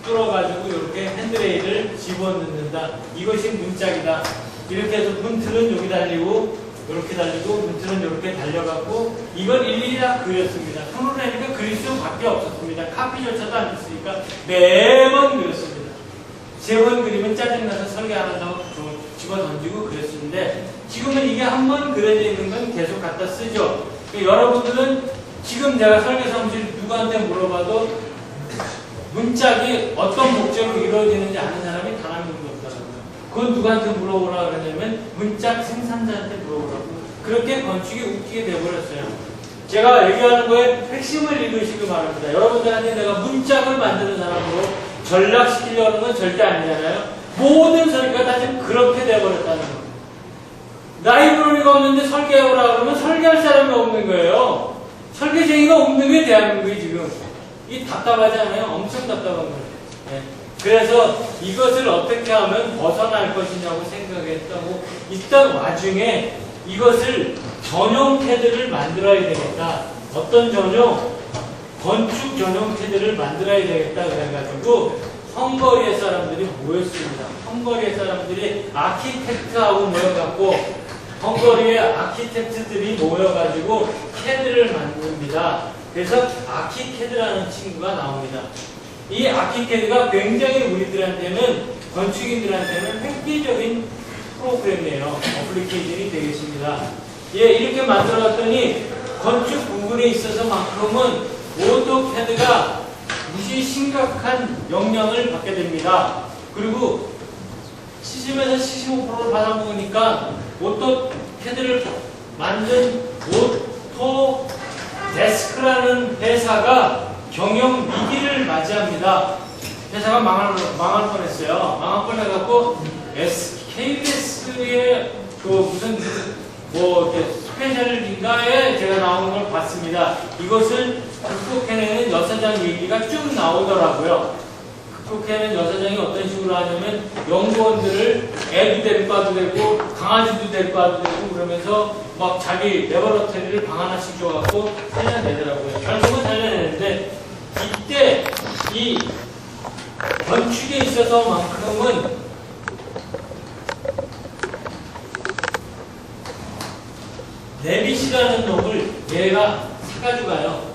뚫어가지고 이렇게 핸드레일을 집어넣는다. 이것이 문짝이다. 이렇게 해서 문틀은 여기 달리고 이렇게 달리고 문틀은 이렇게 달려갖고 이걸 일일이 다 그렸습니다. 손으로 하니까 그릴 수밖에 없었습니다. 카피조차도 안 됐으니까 매번 그렸습니다. 3번 그리면 짜증나서 설계 안 한다고 집어 던지고 그랬었는데 지금은 이게 한 번 그려져 있는 건 계속 갖다 쓰죠. 그러니까 여러분들은 지금 내가 설계 사무실 누구한테 물어봐도 문짝이 어떤 목적으로 이루어지는지 아는 사람이 단 한 명도 없더라고요. 그건 누구한테 물어보라 그러냐면 문짝 생산자한테 물어보라고. 그렇게 건축이 웃기게 돼버렸어요. 제가 얘기하는 거에 핵심을 읽으시기 바랍니다. 여러분들한테 내가 문짝을 만드는 사람으로 전락시키려는 건 절대 아니잖아요. 모든 설계가 다 지금 그렇게 돼버렸다는 겁니다. 라이브러리가 없는데 설계해오라 그러면 설계할 사람이 없는 거예요. 설계쟁이가 없는 게 대한민국이 지금. 이 답답하지 않아요? 엄청 답답한 거예요. 네. 그래서 이것을 어떻게 하면 벗어날 것이냐고 생각했다고 있던 와중에 이것을 전용 캐드를 만들어야 되겠다. 어떤 전용? 건축 전용 캐드를 만들어야 되겠다. 그래가지고 헝거리의 사람들이 모였습니다. 헝거리의 사람들이 아키텍트하고 모여갖고 헝거리의 아키텍트들이 모여가지고 캐드를 만듭니다. 그래서 아키캐드라는 친구가 나옵니다. 이 아키캐드가 굉장히 우리들한테는 건축인들한테는 획기적인 프로그램이에요. 어플리케이션이 되겠습니다. 예, 이렇게 만들어놨더니 건축 부분에 있어서만큼은 오토캐드가 무지 심각한 영향을 받게 됩니다. 그리고 70에서 75%를 받아먹으니까 오토캐드를 만든 오토 데스크라는 회사가 경영 위기를 맞이합니다. 회사가 망할 뻔했어요. 망할 뻔해갖고 KBS의 그 무슨 뭐 스페셜인가에 제가 나오는 걸 봤습니다. 이것을 극복해내는 여사장 얘기가 쭉 나오더라고요. 극복해내는 여사장이 어떤 식으로 하냐면 연구원들을 애도 데리고 와도 되고 강아지도 데리고 와도 되고 그러면서 막 자기 레버러터리를 방 하나씩 줘갖고 살려내더라고요. 결국은 살려내는데 이때 이 건축에 있어서만큼은 레빗이라는 놈을 얘가 사가지고 가요.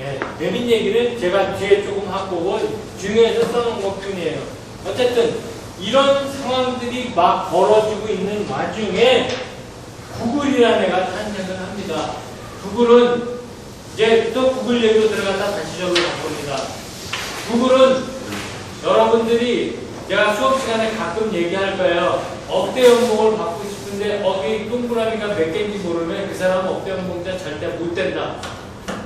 예, 레빗 얘기를 제가 뒤에 조금 하고 중요해서 써놓은 것 뿐이에요. 어쨌든 이런 상황들이 막 벌어지고 있는 와중에 구글이라는 애가 탄생을 합니다. 구글은 이제 또 구글 얘기로 들어가다 다시 적을 바꿉니다. 구글은 여러분들이 제가 수업 시간에 가끔 얘기할 거예요. 억대 연봉을 받고 싶은 있는데 어기 동그라미가 몇 개인지 모르면 그 사람은 억대운동자 절대 못 된다.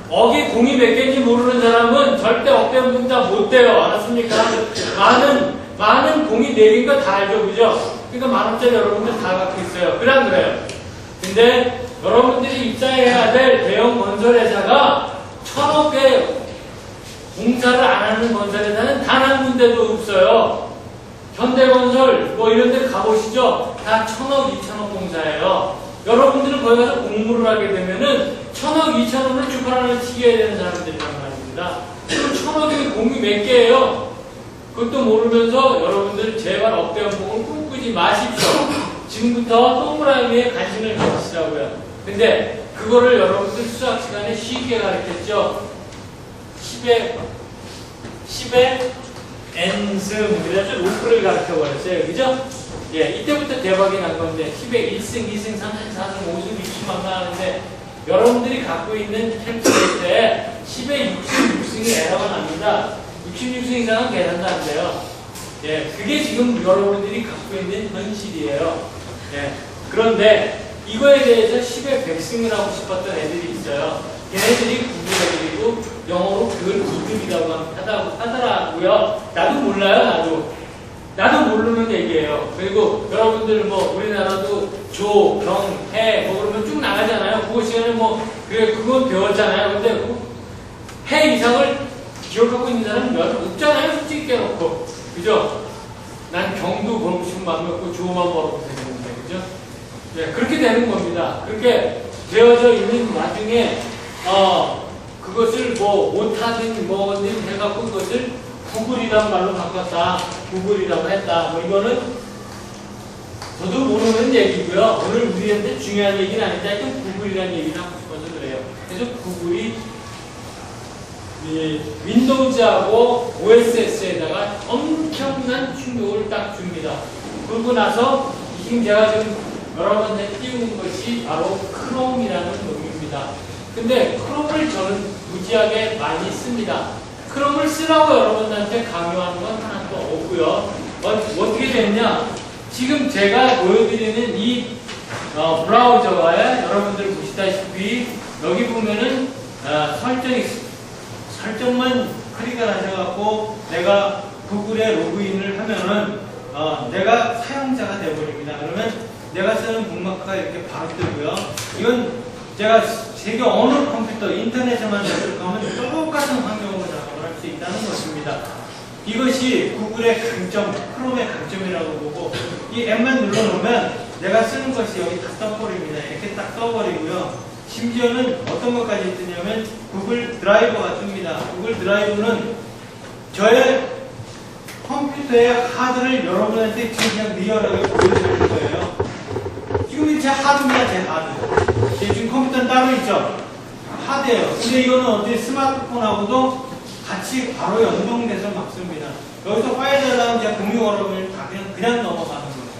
어기 공이 몇 개인지 모르는 사람은 절대 억대운동자 못 돼요. 알았습니까? 많은 공이 4개인 거 다 알죠, 그죠? 그러니까 10,000원짜리 여러분들 다 갖고 있어요. 그냥 그래요. 근데 여러분들이 입사해야 될 대형 건설회사가 1,000억 개 공사를 안 하는 건설회사는 단 한 군데도 없어요. 현대건설 뭐 이런 데 가보시죠. 다 1,000억, 2,000억 공사예요. 여러분들은 거기 가서 공부를 하게 되면은 1,000억, 2,000억을 주판을 치게 되는 사람들이란 말입니다. 그럼 1,000억이 공이 몇 개예요? 그것도 모르면서 여러분들 제발 억대연봉을 꿈꾸지 마십시오. 지금부터 동그라미에 관심을 가지시라고요. 근데 그거를 여러분들 수학 시간에 쉽게 가르쳤죠. 10의 n승, 그래서 루프를 가르쳐 버렸어요. 그죠? 예, 이때부터 대박이 난 건데, 10의 1승, 2승, 3승, 4승, 5승, 6승 막 나가는데, 여러분들이 갖고 있는 캘큘레이터에 10의 66승이 에러가 납니다. 66승 이상은 계산도 안 돼요. 예, 그게 지금 여러분들이 갖고 있는 현실이에요. 예, 그런데 이거에 대해서 10의 100승을 하고 싶었던 애들이 있어요. 걔네들이 9급이고 영어로 그걸 2급이라고 하더라고요. 나도 몰라요, 나도 모르는 얘기예요. 그리고 여러분들 뭐 우리나라도 조, 경, 해 뭐 그러면 쭉 나가잖아요. 그거 시간에 뭐 그건 배웠잖아요. 근데 그 해 이상을 기억하고 있는 사람은 몇 없잖아요. 솔직히 깨놓고. 그죠? 난 경도 벌고 싶은 마음이 없고 조만 벌고 되는데. 그죠? 네, 그렇게 되는 겁니다. 그렇게 되어져 있는 와중에 그것을 뭐 못하든 뭐든 해갖고 그것을 구글이란 말로 바꿨다. 구글이라고 했다. 뭐 이거는 저도 모르는 얘기고요. 오늘 우리한테 중요한 얘기는 아닌데 하여튼 구글이라는 얘기를 하고 싶어서 그래요. 그래서 구글이 윈도우즈하고 OSS에다가 엄청난 충격을 딱 줍니다. 그러고 나서 지금 제가 지금 여러분한테 띄우는 것이 바로 크롬이라는 놈입니다. 근데 크롬을 저는 무지하게 많이 씁니다. 크롬을 쓰라고 여러분한테 강요하는 건 하나도 없고요. 어떻게 됐냐? 지금 제가 보여드리는 이 브라우저가 여러분들 보시다시피 여기 보면은 설정이 있습니다. 설정만 클릭을 하셔갖고 내가 구글에 로그인을 하면은 내가 사용자가 되어버립니다. 그러면 내가 쓰는 북마크가 이렇게 바로 뜨고요. 이건 제가 세계 어느 컴퓨터, 인터넷에만 접속하면 똑같은 환경으로 작업을 할 수 있다는 것입니다. 이것이 구글의 강점, 크롬의 강점이라고 보고 이 앱만 눌러놓으면 내가 쓰는 것이 여기 다 떠버립니다. 이렇게 딱 떠버리고요. 심지어는 어떤 것까지 뜨냐면 구글 드라이버가 뜹니다. 구글 드라이브는 저의 컴퓨터의 하드를 여러분한테 그냥 리얼하게 보여드릴 거예요. 지금 제 하드입니다. 제 하드. 제 지금 컴퓨터는 따로 있죠. 하드예요. 근데 이거는 어떻게 스마트폰하고도 같이 바로 연동돼서 막 씁니다. 여기서 파일 전화하면 제가 공유 여러분을 다 그냥 넘어가는 거예요.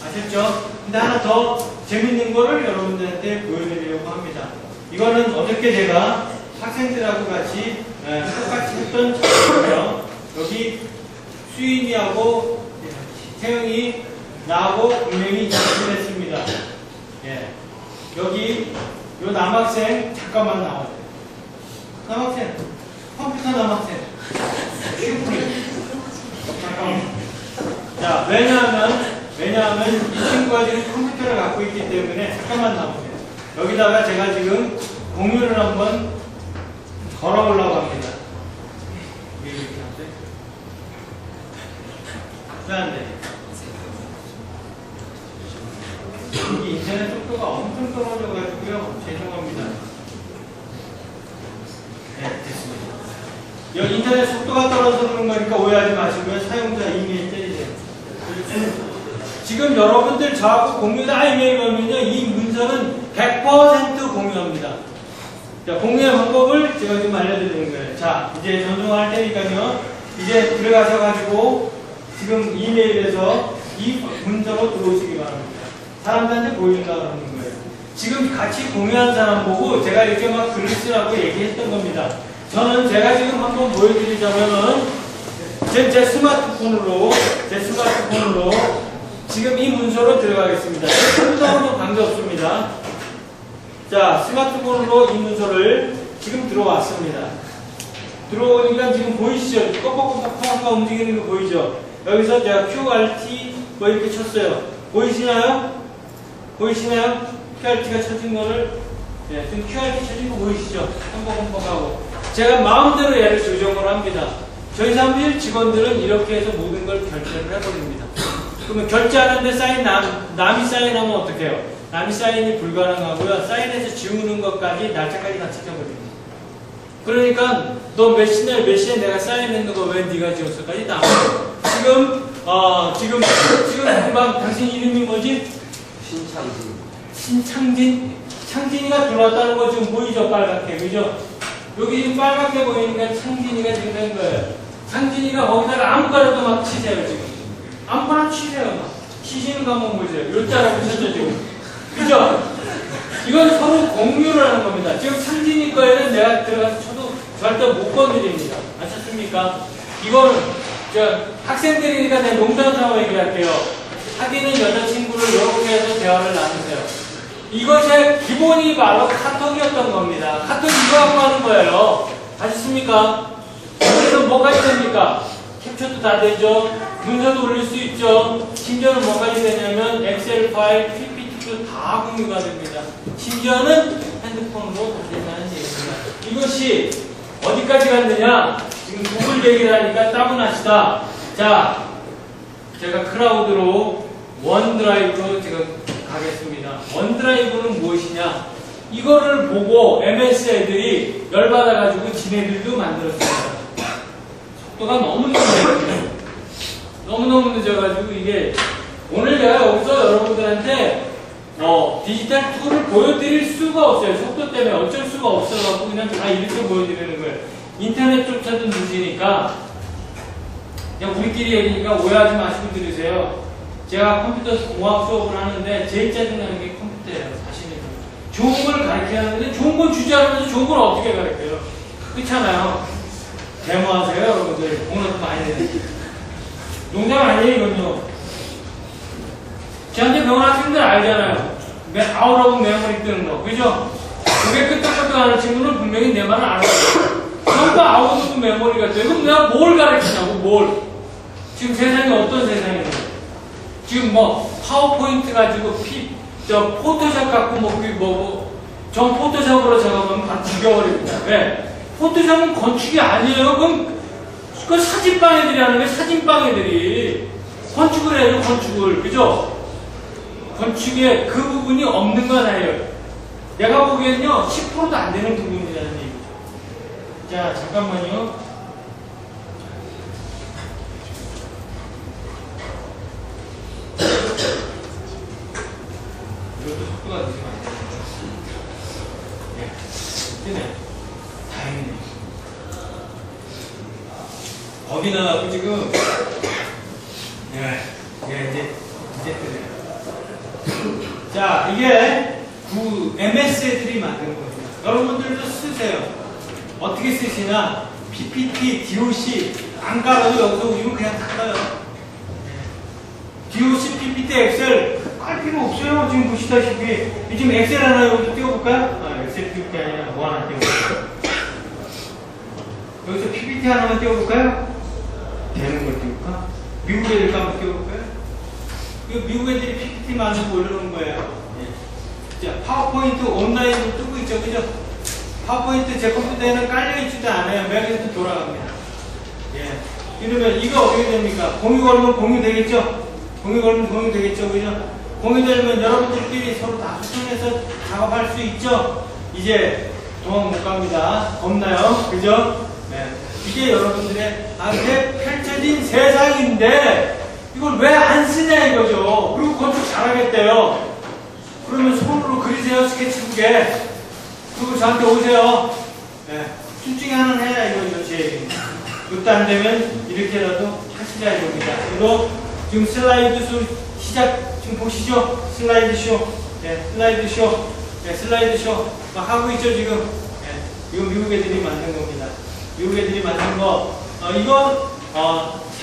아셨죠? 근데 하나 더 재밌는 거를 여러분들한테 보여드리려고 합니다. 이거는 어저께 제가 학생들하고 같이 똑같이 했던 작업이고요. 여기 수인이하고 태영이 나하고 분명히 작업을 했습니다. 예. 여기 요 남학생 잠깐만 나와요. 남학생 컴퓨터 남학생 잠깐만. 자, 왜냐하면 이 친구가 지금 컴퓨터를 갖고 있기 때문에 잠깐만 나오세요. 여기다가 제가 지금 공유를 한번 걸어보려고 합니다. 이렇게 하세요. 안 돼. 여기 인터넷 속도가 엄청 떨어져가지고요. 죄송합니다. 네, 됐습니다. 여기 인터넷 속도가 떨어져서 그런 거니까 오해하지 마시고요. 사용자 이메일 때리세요. 지금 여러분들 저하고 공유다 이메일 걸면요. 이 문서는 100% 공유합니다. 자, 공유의 방법을 제가 지금 알려드리는 거예요. 자, 이제 전송할 테니까요. 이제 들어가셔가지고 지금 이메일에서 이 문서로 들어오시기 바랍니다. 사람들한테 보인다 그러는 거예요. 지금 같이 공유한 사람 보고 제가 이렇게 막 글을 쓰라고 얘기했던 겁니다. 저는 제가 지금 한번 보여드리자면은 제 스마트폰으로 지금 이 문서로 들어가겠습니다. 컴퓨터로는 관계없습니다. 자, 스마트폰으로 이 문서를 지금 들어왔습니다. 들어오니까 지금 보이시죠? 꼬박꼬박 움직이는 거 보이죠? 여기서 제가 QRT 뭐 이렇게 쳤어요. 보이시나요? 보이시나요? QRT가 쳐진 거를, 네, 지금 QRT 쳐진 거 보이시죠? 흠뻑흠뻑하고. 제가 마음대로 얘를 조정을 합니다. 저희 사무실 직원들은 이렇게 해서 모든 걸 결제를 해버립니다. 그러면 결제하는데 남이 사인하면 어떻게 해요? 남이 사인이 불가능하고요. 사인해서 지우는 것까지 날짜까지 다 지켜버립니다. 그러니까 너 몇 시에 내가 사인했는 거 왜 네가 지웠을까지 다 지금 금방 당신 이름이 뭐지? 신창진. 창진이가 들어왔다는 거 지금 보이죠? 빨갛게. 그죠? 여기 지금 빨갛게 보이니까 창진이가 지금 된 거예요. 창진이가 거기다가 아무거나도 막 치세요, 지금. 아무거나 치세요, 막. 치시는 거 한번 보세요. 요자라고 치죠, 지금. 그죠? 이건 서로 공유를 하는 겁니다. 지금 창진이 거에는 내가 들어가서 쳐도 절대 못 건드립니다. 아셨습니까? 이거는, 학생들이니까 내가 농담삼아 얘기할게요. 사귀는 여자친구를 이렇게 해서 대화를 나누세요. 이것의 기본이 바로 카톡이었던 겁니다. 카톡 이거 갖고 하는 거예요. 아셨습니까? 그래서 뭐까지 됩니까? 캡처도 다 되죠. 문서도 올릴 수 있죠. 심지어는 뭐까지 되냐면 엑셀 파일, PPT도 다 공유가 됩니다. 심지어는 핸드폰으로 다 된다는 얘기입니다. 이것이 어디까지 갔느냐? 지금 구글 얘기를 하니까 따분하시다. 자, 제가 클라우드로 원드라이브로 지금 가겠습니다. 원드라이브는 무엇이냐? 이거를 보고 MS 애들이 열받아가지고 지네들도 만들었습니다. 속도가 너무 늦어요. 너무너무 늦어가지고 이게 오늘 내가 여기서 여러분들한테 디지털 툴을 보여드릴 수가 없어요. 속도 때문에 어쩔 수가 없어가지고 그냥 다 이렇게 보여드리는 거예요. 인터넷조차도 늦으니까 그냥 우리끼리 얘기니까 오해하지 마시고 들으세요. 제가 컴퓨터 공학 수업을 하는데 제일 짜증나는 게 컴퓨터예요. 사실은 좋은 걸 가르쳐야 하는데 좋은 건 주지 않으면서 좋은 걸 어떻게 가르쳐요? 그렇잖아요. 데모하세요 여러분들. 돈은 많이 내는 농담 아니에요 이건요. 저한테 병원 학생들 알잖아요. 아웃 오브 메모리 뜨는 거 그죠? 그게 끄떡끄떡 하는 친구는 분명히 내 말을 안 하거든요. 전부 아웃 오브 메모리가 돼요. 그럼 내가 뭘 가르치냐고 뭘. 지금 세상이 어떤 세상이에요? 지금 뭐 파워포인트 가지고 포토샵 갖고 전 포토샵으로 작업하면 바로 죽여버립니다. 왜? 포토샵은 건축이 아니에요. 그럼 그 사진방애들이 하는 게 사진방애들이 건축을 해요. 건축을 그죠? 건축에 그 부분이 없는 건 아니에요. 내가 보기에는요 10%도 안 되는 부분이라는 얘기죠. 자 잠깐만요. 이것도 속도가 늦으면 안 되죠. 예. 뜨네. 다행이네. 겁이 나고 지금 이제 뜨네요. 자 이게 MS 애들이 만든 겁니다. 여러분들도 쓰세요. 어떻게 쓰시나 PPT, DOC 안 깔아도 여기서 오시면 그냥 다 깔아요. DOC, PPT, 엑셀 깔 필요 없어요. 지금 보시다시피 지금 엑셀 하나 여기서 띄워볼까요? 엑셀 띄울 게 아니라 뭐 하나 띄워볼까요? 여기서 PPT 하나만 띄워볼까요? 되는 걸 띄울까? 미국 애들 한번 띄워볼까요? 이거 미국 애들이 PPT 만들고 올려놓은 거예요. 예. 자, 파워포인트 온라인으로 뜨고 있죠, 그죠? 파워포인트 제 컴퓨터에는 깔려있지도 않아요. 맥에서 돌아갑니다. 예. 이러면 이거 어떻게 됩니까? 공유 걸면 공유 되겠죠? 공유 걸면 공유 되겠죠, 그죠? 공유되면 여러분들끼리 서로 다 소통해서 작업할 수 있죠? 이제 도망 못 갑니다. 없나요? 그죠? 네. 이게 여러분들의 앞에 펼쳐진 세상인데 이걸 왜 안 쓰냐 이거죠. 그리고 건축 잘하겠대요. 그러면 손으로 그리세요, 스케치북에. 그리고 저한테 오세요. 네. 둘 중에 하나는 해야 이거죠, 제 얘기입니다. 그것도 안 되면 이렇게라도 하시자 이겁니다. 그리고 지금 슬라이드 쇼 시작, 지금 보시죠? 슬라이드 쇼. 네, 슬라이드 쇼. 네, 슬라이드 쇼. 막 하고 있죠, 지금. 네, 이거 미국 애들이 만든 겁니다. 미국 애들이 만든 거. 이건,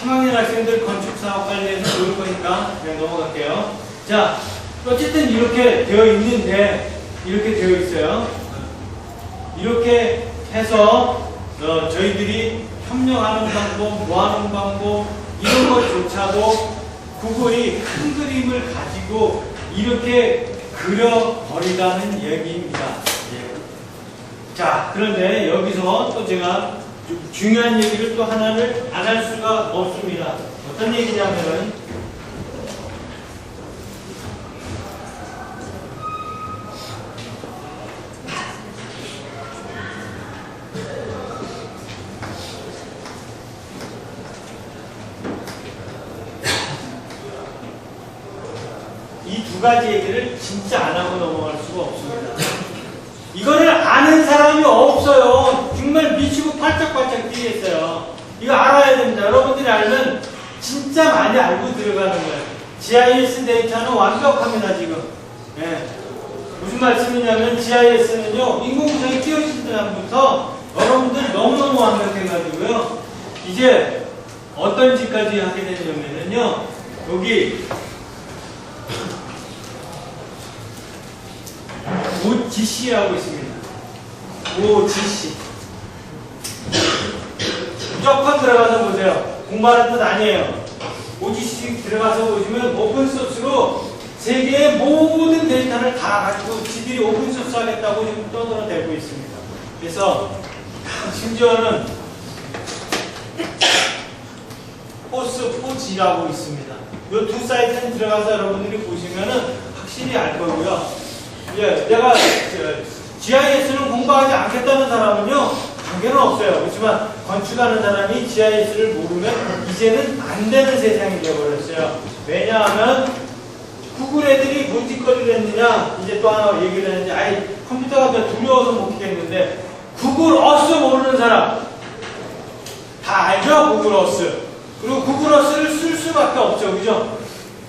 3학년 학생들 건축 사업 관리해서 배울 거니까 그냥 넘어갈게요. 자, 어쨌든 이렇게 되어 있는데, 이렇게 되어 있어요. 이렇게 해서 저희들이 협력하는 방법, 뭐하는 방법 이런 것조차도 구글이 큰 그림을 가지고 이렇게 그려버리다는 얘기입니다. 예. 자, 그런데 여기서 또 제가 중요한 얘기를 또 하나를 안 할 수가 없습니다. 어떤 얘기냐면은 이 두 가지 얘기를 진짜 안 하고 넘어갈 수가 없습니다. 이거를 아는 사람이 없어요. 정말 미치고 팔짝팔짝 뛰겠어요. 이거 알아야 됩니다. 여러분들이 알면 진짜 많이 알고 들어가는 거예요. GIS 데이터는 완벽합니다, 지금. 예. 무슨 말씀이냐면 GIS는요, 인공위성이 띄워진 다음부터 여러분들 너무너무 완벽해가지고요. 이제 어떤 짓까지 하게 되냐면요, 여기 OGC라고 있습니다. OGC. 무조건 들어가서 보세요. 공부하는 뜻 아니에요. OGC 들어가서 보시면 오픈소스로 세계의 모든 데이터를 다 가지고 지들이 오픈소스 하겠다고 지금 떠들어대고 있습니다. 그래서 심지어는 포스포지라고 있습니다. 이 두 사이트는 들어가서 여러분들이 보시면은 확실히 알 거고요. 예, 내가 GIS는 공부하지 않겠다는 사람은요, 관계는 없어요. 그렇지만 건축하는 사람이 GIS를 모르면 이제는 안 되는 세상이 되어버렸어요. 왜냐하면 구글 애들이 뭔 짓거리를 했느냐, 이제 또 하나 얘기를 했는데, 아이, 컴퓨터가 더 두려워서 못 하겠는데, 구글 어스 모르는 사람 다 알죠? 구글 어스. 그리고 구글 어스를 쓸 수밖에 없죠. 그죠?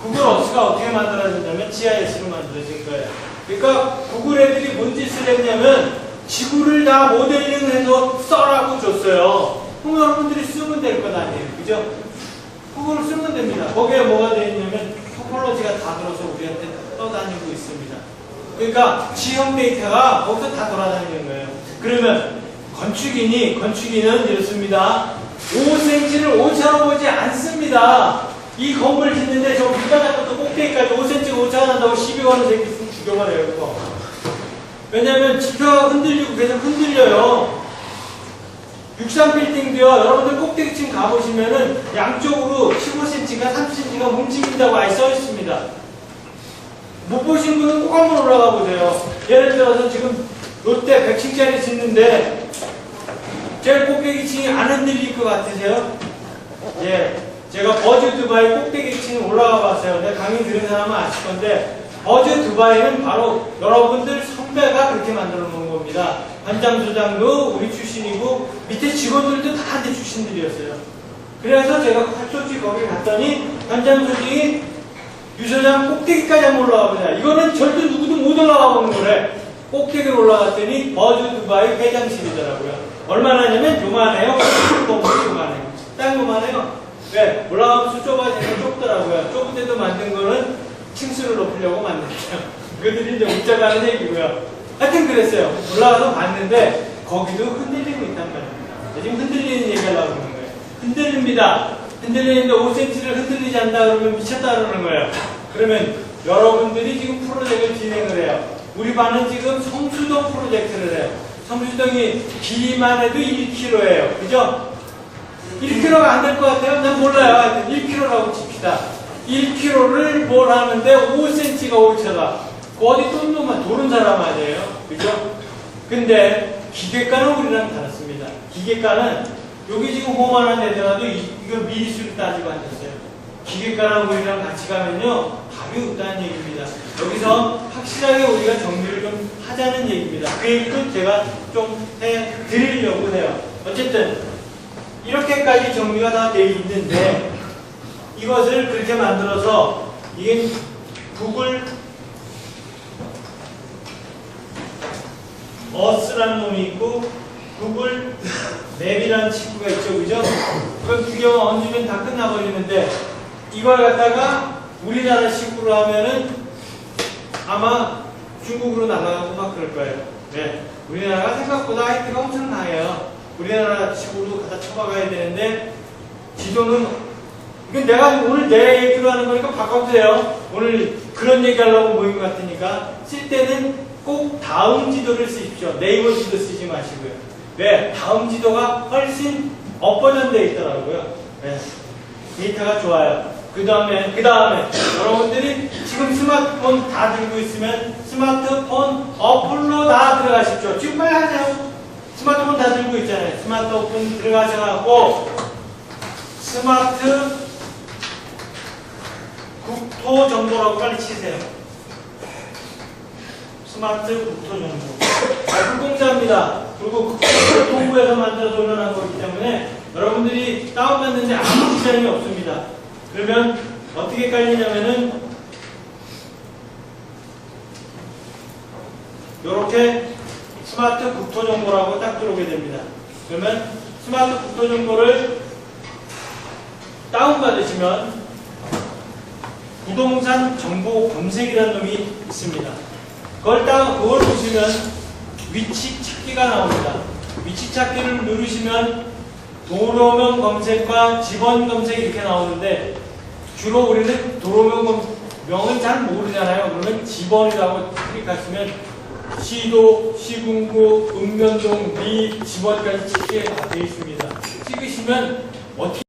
구글 어스가 어떻게 만들어졌냐면 GIS로 만들어진 거예요. 그러니까 구글 애들이 뭔 짓을 했냐면 지구를 다 모델링해서 써라고 줬어요. 그럼 여러분들이 쓰면 될 것 아니에요. 그죠? 구글을 쓰면 됩니다. 거기에 뭐가 되어 있냐면 토폴로지가 다 들어서 우리한테 떠다니고 있습니다. 그러니까 지형 데이터가 거기서 다 돌아다니는 거예요. 그러면 건축인은 이렇습니다. 5cm를 5차로 보지 않습니다. 이 건물 짓는데 저 밑바닥부터 꼭대기까지 5cm 5차 한다고 12원을 새끼 있으면 죽여버려요. 그거. 왜냐면 지표가 흔들리고 계속 흔들려요. 63빌딩도요, 여러분들 꼭대기층 가보시면은 양쪽으로 15cm가 30cm가 뭉친다고 아예 써 있습니다. 못 보신 분은 꼭 한번 올라가 보세요. 예를 들어서 지금 롯데 100층짜리 짓는데 제일 꼭대기층이 안 흔들릴 것 같으세요? 예. 제가 버즈 두바이 꼭대기층 올라가 봤어요. 내가 강의 들은 사람은 아실 건데, 버즈 두바이는 바로 여러분들 선배가 그렇게 만들어 놓은 겁니다. 반장 소장도 우리 출신이고, 밑에 직원들도 다 한대 출신들이었어요. 그래서 제가 솔직히 거기 갔더니, 반장 소장이 유소장 꼭대기까지 한번 올라가 보자. 이거는 절대 누구도 못 올라가 보는 거래. 꼭대기로 올라갔더니, 버즈 두바이 회장실이더라고요. 얼마나 하냐면, 요만해요. 건물이 요만해요. 딱 요만해요. 네, 올라가면서 좁아지면 좁더라고요. 좁은데도 만든 거는 층수를 높이려고 만들었죠. 그들이 이제 웃자고 하는 얘기고요. 하여튼 그랬어요. 올라가서 봤는데 거기도 흔들리고 있단 말입니다. 지금 흔들리는 얘기 하려고 그러는 거예요. 흔들립니다. 흔들리는데 5cm를 흔들리지 않는다 그러면 미쳤다 그러는 거예요. 그러면 여러분들이 지금 프로젝트를 진행을 해요. 우리 반은 지금 성수동 프로젝트를 해요. 성수동이 길이만 해도 1km예요. 그죠? 1km가 안 될 것 같아요? 난 몰라요. 하여튼 1km라고 칩시다. 1km를 뭘 하는데 5cm가 5차다. 그 어디 똠똠만 도는 사람 아니에요? 그죠? 근데 기계과는 우리랑 다릅니다. 기계과는 여기 지금 홈하는 애들라도 이걸 미리수를 따지고 앉았어요. 기계과랑 우리랑 같이 가면요, 답이 없다는 얘기입니다. 여기서 확실하게 우리가 정리를 좀 하자는 얘기입니다. 그 얘기도 제가 좀 해드리려고 해요. 어쨌든 이렇게까지 정리가 다 되어 있는데, 이것을 그렇게 만들어서 이게 구글 어스라는 놈이 있고 구글 맵이라는 친구가 있죠, 그죠? 그럼 두 개만 얹으면 다 끝나버리는데 이걸 갖다가 우리나라식으로 하면은 아마 중국으로 날아가고 막 그럴 거예요. 네. 우리나라가 생각보다 하이트가 엄청 강해요. 우리나라 식으로 갖다 쳐박아야 되는데 지도는 이건 내가 오늘 내 얘기로 하는 거니까 바꿔도 돼요. 오늘 그런 얘기 하려고 모인 것 같으니까 쓸 때는 꼭 다음 지도를 쓰십시오. 네이버 지도 쓰지 마시고요. 왜? 다음 지도가 훨씬 업버전되어 있더라고요. 네. 데이터가 좋아요. 그 다음에 여러분들이 지금 스마트폰 다 들고 있으면 스마트폰 어플로 다 들어가십시오. 지금 빨리 하세요. 스마트폰 다 들고 있잖아요. 스마트폰 들어가셔갖고 스마트 국토 정보라고 빨리 치세요. 스마트 국토 정보. 불공짜입니다. 그리고 국토부에서 만들어서 올려놓은 거기 때문에 여러분들이 다운받는데 아무 지장이 없습니다. 그러면 어떻게 깔리냐면은 이렇게 스마트 국토 정보라고 딱 들어오게 됩니다. 그러면 스마트 국토 정보를 다운받으시면 부동산 정보 검색이라는 놈이 있습니다. 그걸 보시면 위치 찾기가 나옵니다. 위치 찾기를 누르시면 도로명 검색과 지번 검색이 이렇게 나오는데 주로 우리는 도로명은 잘 모르잖아요. 그러면 지번이라고 클릭하시면 시도, 시군구, 읍면동, 리, 지번까지 찍게 되어 있습니다. 찍으시면 어떻게